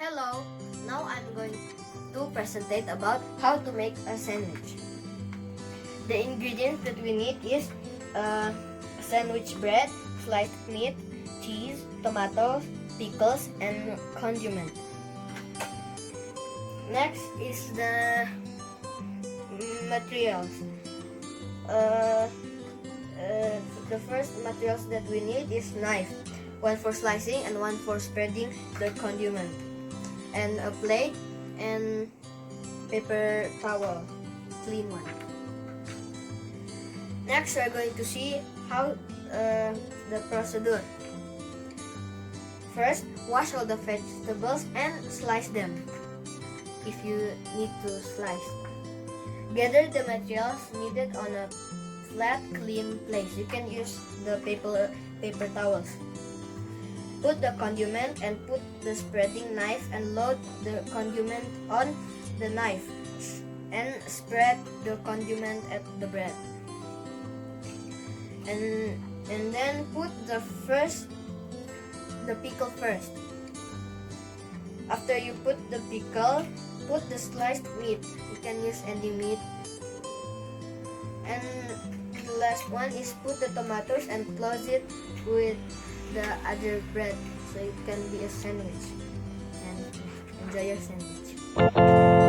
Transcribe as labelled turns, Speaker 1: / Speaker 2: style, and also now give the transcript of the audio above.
Speaker 1: Hello, now I'm going to present about how to make a sandwich. The ingredients that we need is sandwich bread, sliced meat, cheese, tomatoes, pickles, and condiment. Next is the materials. The first materials that we need is knife, one for slicing and one for spreading the condiment, and a plate and paper towel, clean one. Next, we are going to see how the procedure. First, wash all the vegetables and slice them if you need to slice. Gather the materials needed on a flat, clean place. You can use the paper towels. Put the condiment and put the spreading knife and load the condiment on the knife and spread the condiment at the bread. And then put the pickle first. After you put the pickle, put the sliced meat. You can use any meat. And the last one is put the tomatoes and close it with the other bread so it can be a sandwich and enjoy your sandwich.